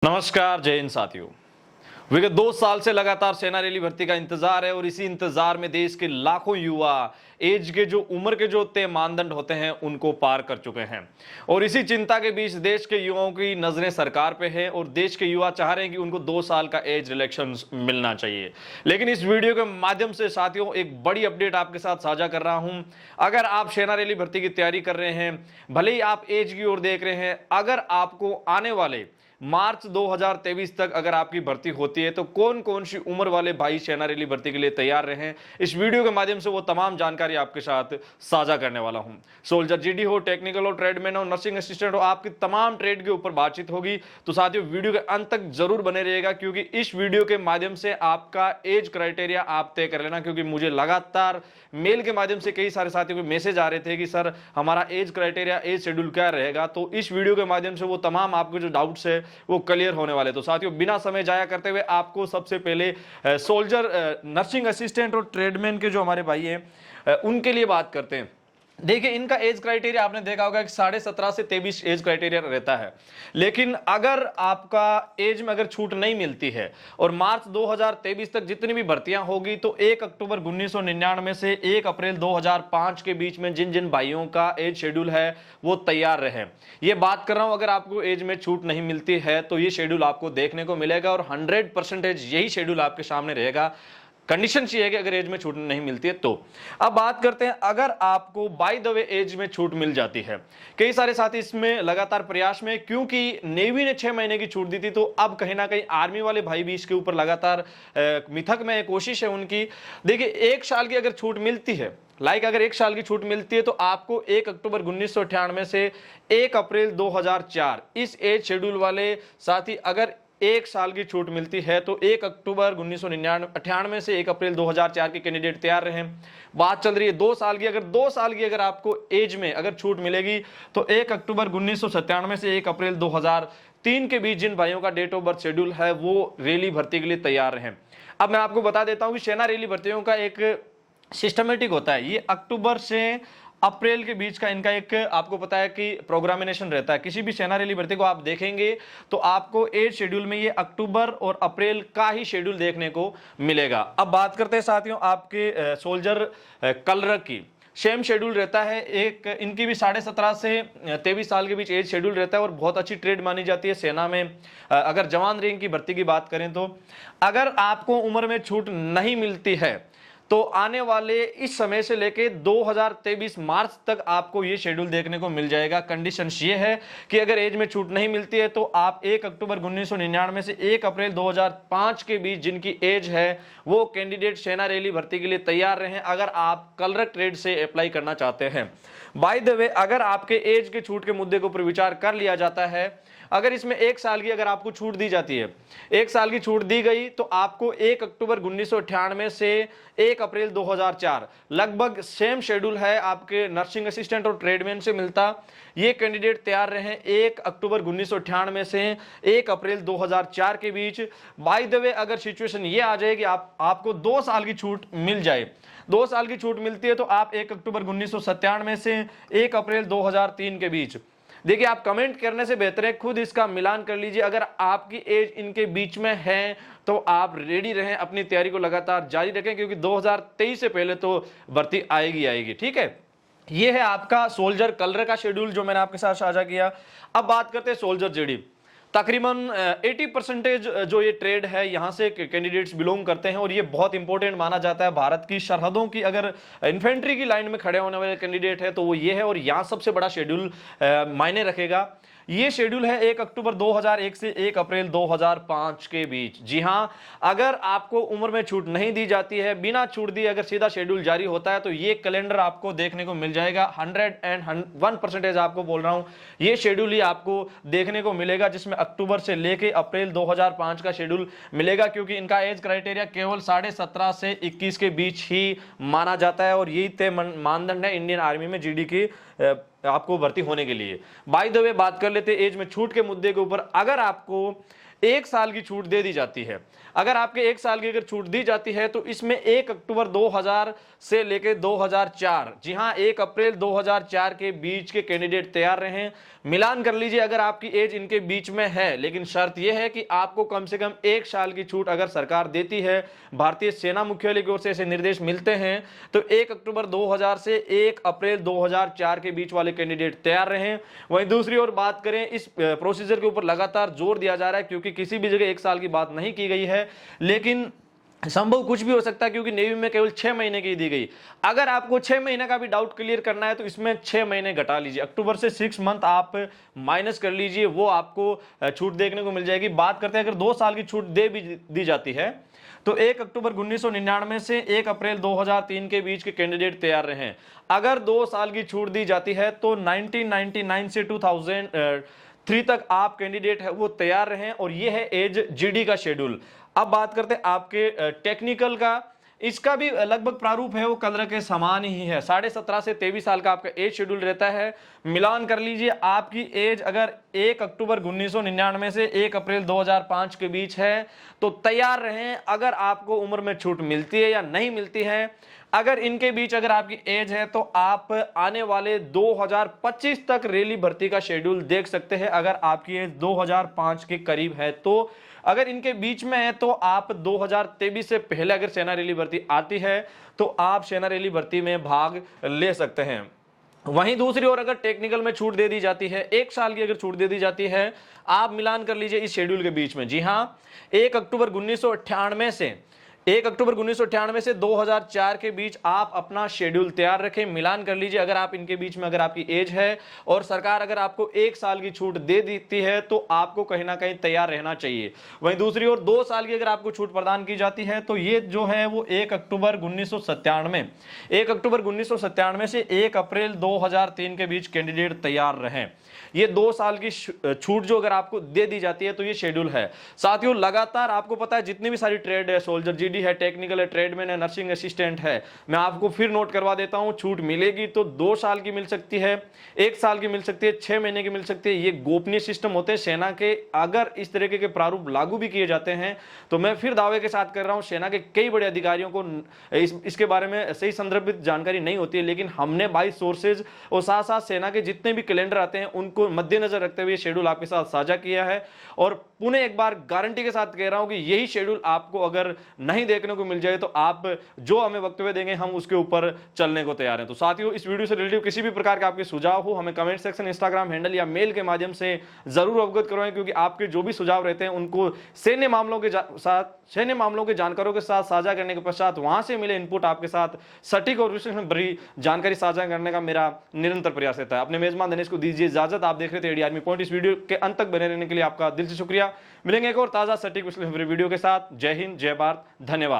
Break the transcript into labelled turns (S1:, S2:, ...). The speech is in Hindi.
S1: नमस्कार, जय हिंद साथियों। विगत 2 साल से लगातार सेना रैली भर्ती का इंतजार है और इसी इंतजार में देश के लाखों युवा एज के जो उम्र के जो तय मानदंड होते हैं उनको पार कर चुके हैं। और इसी चिंता के बीच देश के युवाओं की नजरें सरकार पे है और देश के युवा चाह रहे हैं कि उनको 2 साल का एज रिलैक्शन मिलना चाहिए। लेकिन इस वीडियो के माध्यम से साथियों एक बड़ी अपडेट आपके साथ साझा कर रहा हूं। अगर आप सेना रैली भर्ती की तैयारी कर रहे हैं, भले ही आप एज की ओर देख रहे हैं, अगर आपको आने वाले मार्च 2023 तक अगर आपकी भर्ती होती है तो कौन कौन सी उम्र वाले भाई सेना रैली भर्ती के लिए तैयार रहे, इस वीडियो के माध्यम से वो तमाम जानकारी आपके साथ साझा करने वाला हूं। सोल्जर जीडी हो, टेक्निकल हो, ट्रेडमैन हो, नर्सिंग असिस्टेंट हो, आपकी तमाम ट्रेड के ऊपर बातचीत होगी। तो साथियों वीडियो के अंत तक जरूर बने रहिएगा, क्योंकि इस वीडियो के माध्यम से आपका एज क्राइटेरिया आप तय कर लेना। क्योंकि मुझे लगातार मेल के माध्यम से कई सारे साथियों को मैसेज आ रहे थे कि सर हमारा एज क्राइटेरिया, एज शेड्यूल क्या रहेगा। तो इस वीडियो के माध्यम से वो तमाम आपके जो डाउट्स है वो क्लियर होने वाले। तो साथियों बिना समय जाया करते हुए आपको सबसे पहले सोल्जर, नर्सिंग असिस्टेंट और ट्रेडमैन के जो हमारे भाई हैं उनके लिए बात करते हैं। देखिए, इनका एज क्राइटेरिया आपने देखा होगा कि 17.5 से 23 एज क्राइटेरिया रहता है। लेकिन अगर आपका एज में अगर छूट नहीं मिलती है और मार्च 2023 तक जितनी भी भर्तियां होगी तो 1 अक्टूबर 1999 से 1 अप्रैल 2005 के बीच में जिन जिन भाइयों का एज शेड्यूल है वो तैयार रहे। ये बात कर रहा हूं, अगर आपको एज में छूट नहीं मिलती है तो ये शेड्यूल आपको देखने को मिलेगा और 100% यही शेड्यूल आपके सामने रहेगा। कंडीशन ये है कि अगर एज में छूट नहीं मिलती है तो। अब बात करते हैं, अगर आपको बाय द वे एज में छूट मिल जाती है, कई सारे साथी इसमें लगातार प्रयास में, क्योंकि नेवी ने 6 महीने की छूट दी थी तो अब कहीं ना कहीं आर्मी वाले भाई भी इसके ऊपर लगातार मिथक में कोशिश है उनकी। देखिए, 1 साल की अगर छूट मिलती है, अगर 1 साल की छूट मिलती है तो आपको 1 अक्टूबर 1998 से 1 अप्रैल 2004 इस एज शेड्यूल वाले साथी अगर 1 साल की छूट मिलती है तो 1 अक्टूबर 1998 से 1 अप्रैल 2004 के कैंडिडेट तैयार रहे। बात चल रही है 2 साल की, अगर 2 साल की अगर आपको एज में अगर छूट मिलेगी तो 1 अक्टूबर 1997 से 1 अप्रैल 2003 के बीच जिन भाइयों का डेट ऑफ बर्थ शेड्यूल है वो रैली भर्ती के लिए तैयार रहे। अब मैं आपको बता देता हूं कि सेना रैली भर्तियों का एक सिस्टमेटिक होता है। ये अक्टूबर से अप्रैल के बीच का इनका एक, आपको पता है कि प्रोग्रामिनेशन रहता है। किसी भी सेना रैली भर्ती को आप देखेंगे तो आपको एज शेड्यूल में ये अक्टूबर और अप्रैल का ही शेड्यूल देखने को मिलेगा। अब बात करते हैं साथियों आपके सोल्जर कलरक की। सेम शेड्यूल रहता है, एक इनकी भी 17.5 से 23 साल के बीच एज शेड्यूल रहता है और बहुत अच्छी ट्रेड मानी जाती है सेना में। अगर जवान रैंक की भर्ती की बात करें तो अगर आपको उम्र में छूट नहीं मिलती है तो आने वाले इस समय से लेके 2023 मार्च तक आपको ये शेड्यूल देखने को मिल जाएगा। कंडीशन ये है कि अगर एज में छूट नहीं मिलती है तो आप 1 अक्टूबर 1999 से 1 अप्रैल 2005 के बीच जिनकी एज है वो कैंडिडेट सेना रैली भर्ती के लिए तैयार रहे, अगर आप कलरक ट्रेड से अप्लाई करना चाहते हैं। बाय द वे, अगर आपके एज के छूट के मुद्दे के ऊपर विचार कर लिया जाता है, अगर इसमें 1 साल की अगर आपको छूट दी जाती है, 1 साल की छूट दी गई तो आपको 1 अक्टूबर 1998 से 1 अप्रैल 2004 लगभग सेम शेड्यूल है आपके नर्सिंग असिस्टेंट और ट्रेडमैन से मिलता। ये कैंडिडेट तैयार रहे 1 अक्टूबर 1998 से 1 अप्रैल 2004 के बीच। बाय द वे, अगर सिचुएशन ये आ जाए कि आपको 2 साल की छूट मिल जाए, 2 साल की छूट मिलती है तो आप 1 अक्टूबर 1997 से 1 अप्रैल 2003 के बीच। देखिए, आप कमेंट करने से बेहतर है खुद इसका मिलान कर लीजिए। अगर आपकी एज इनके बीच में है तो आप रेडी रहें, अपनी तैयारी को लगातार जारी रखें, क्योंकि 2023 से पहले तो भर्ती आएगी। ठीक है, ये है आपका सोल्जर कलर का शेड्यूल जो मैंने आपके साथ साझा किया। अब बात करते हैं सोल्जर जेडी। तकरीबन 80% जो ये ट्रेड है यहाँ से कैंडिडेट्स बिलोंग करते हैं और ये बहुत इंपॉर्टेंट माना जाता है। भारत की सरहदों की अगर इन्फेंट्री की लाइन में खड़े होने वाले कैंडिडेट है तो वो ये है और यहाँ सबसे बड़ा शेड्यूल मायने रखेगा। ये शेड्यूल है 1 अक्टूबर 2001 से 1 अप्रैल 2005 के बीच। जी हां, अगर आपको उम्र में छूट नहीं दी जाती है, बिना छूट दी अगर सीधा शेड्यूल जारी होता है तो ये कैलेंडर आपको देखने को मिल जाएगा। 101% आपको बोल रहा हूं, ये शेड्यूल ही आपको देखने को मिलेगा जिसमें अक्टूबर से लेके अप्रैल 2005 का शेड्यूल मिलेगा, क्योंकि इनका एज क्राइटेरिया केवल 17.5 से 21 के बीच ही माना जाता है और यही तय मानदंड है इंडियन आर्मी में जीडी की आपको भर्ती होने के लिए। बाय द वे, बात कर लेते एज में छूट के मुद्दे के ऊपर। अगर आपको 1 साल की छूट दे दी जाती है। अगर आपके 1 साल की अगर छूट दी जाती है तो इसमें 1 अक्टूबर 2000 से लेकर 2004, जी हां 1 अप्रैल 2004 के बीच के कैंडिडेट तैयार रहें। मिलान कर लीजिए अगर आपकी एज इनके बीच में है, लेकिन शर्त यह है कि आपको कम से कम 1 साल की छूट अगर सरकार देती है, भारतीय सेना मुख्यालय की ओर से ऐसे निर्देश मिलते हैं, तो 1 अक्टूबर 2000 से 1 अप्रैल 2004 के बीच वाले कैंडिडेट तैयार रहें। वहीं दूसरी ओर बात करें, इस प्रोसीजर के ऊपर लगातार जोर दिया जा रहा है क्योंकि किसी भी जगह 1 साल की बात नहीं की गई है, लेकिन संभव कुछ भी हो सकता है क्योंकि नेवी में केवल 6 महीने की दी गई। अगर आपको 6 महीने का भी डाउट क्लियर करना है तो इसमें 6 महीने घटा लीजिए, अक्टूबर से 6 मंथ आप माइनस कर लीजिए, वो आपको छूट देखने को मिल जाएगी। बात करते हैं अगर 2 साल की छूट दी जाती है तो 1 अक्टूबर 1999 से 1 अप्रैल 2003 के बीच के कैंडिडेट तैयार रहे। अगर 2 साल की छूट दी जाती है तो 1999 से 2003 तक आप कैंडिडेट है वो तैयार रहें, और ये है एज जीडी का शेड्यूल। अब बात करते हैं आपके टेक्निकल का। इसका भी लगभग प्रारूप है वो कलर के समान ही है, 17.5 से 23 साल का आपका एज शेड्यूल रहता है। मिलान कर लीजिए, आपकी एज अगर 1 अक्टूबर 1999 से 1 अप्रैल 2005 के बीच है तो तैयार रहें। अगर आपको उम्र में छूट मिलती है या नहीं मिलती है, अगर इनके बीच अगर आपकी एज है तो आप आने वाले 2025 तक रेली भर्ती का शेड्यूल देख सकते हैं। अगर आपकी एज 2005 के करीब है तो, अगर इनके बीच में है तो आप 2023 से पहले अगर सेना रेली भर्ती आती है तो आप सेना रेली भर्ती में भाग ले सकते हैं। वहीं दूसरी ओर अगर टेक्निकल में छूट दे दी जाती है, 1 साल की अगर छूट दे दी जाती है, आप मिलान कर लीजिए इस शेड्यूल के बीच में। जी हां, 1 अक्टूबर 1998 से 2004 के बीच आप अपना शेड्यूल तैयार रखें। मिलान कर लीजिए अगर आप इनके बीच में अगर आपकी एज है और सरकार अगर आपको 1 साल की छूट दे देती है तो आपको कहीं ना कहीं तैयार रहना चाहिए। वहीं दूसरी ओर 2 साल की अगर आपको छूट प्रदान की जाती है तो ये जो है वो 1 अक्टूबर 1997 से 1 अप्रैल 2003 के बीच कैंडिडेट तैयार रहें। ये 2 साल की छूट जो अगर आपको दे दी जाती है तो ये शेड्यूल है। साथियों, लगातार आपको पता है जितनी भी सारी ट्रेड है, सोल्जर जीडी है, टेक्निकल है, ट्रेडमैन है, नर्सिंग असिस्टेंट है, मैं आपको फिर नोट करवा देता हूं। छूट मिलेगी तो 2 साल की मिल सकती है, 1 साल की मिल सकती है, 6 महीने की मिल सकती है। ये गोपनीय सिस्टम होते हैं सेना के। अगर इस तरीके के प्रारूप लागू भी किए जाते हैं तो मैं फिर दावे के साथ कर रहा हूं, सेना के कई बड़े अधिकारियों को इसके बारे में सही संदर्भित जानकारी नहीं होती है, लेकिन हमने 22 सोर्सेज और साथ साथ सेना के जितने भी कैलेंडर आते हैं उनको मद्देनजर रखते हुए शेड्यूल आपके साथ साझा किया है। और पुनः एक बार गारंटी के साथ कह रहा हूं कि यही शेड्यूल आपको अगर नहीं देखने को मिल जाए तो आप जो हमें वक्तव्य देंगे हम उसके ऊपर चलने को तैयार हैं। तो साथियों, इस वीडियो से रिलेटेड किसी भी प्रकार के आपके सुझाव हो, हमें कमेंट सेक्शन, इंस्टाग्राम हैंडल या मेल के माध्यम से जरूर अवगत करवाएं, क्योंकि आपके जो भी सुझाव रहते हैं उनको सैन्य मामलों के जानकारों के साथ साझा करने के पश्चात वहां से मिले इनपुट आपके साथ सटीक और विश्लेषण भरी जानकारी साझा करने का मेरा निरंतर प्रयास रहता है। अपने मेजबान दिनेश को दीजिए इजाजत। आप देख रहे थे एडी आर्मी पॉइंट। इस वीडियो के अंत तक बने रहने के लिए आपका दिल से शुक्रिया। मिलेंगे एक और ताजा सटीक विश्लेषण वीडियो के साथ। जय हिंद, जय भारत, धन्यवाद।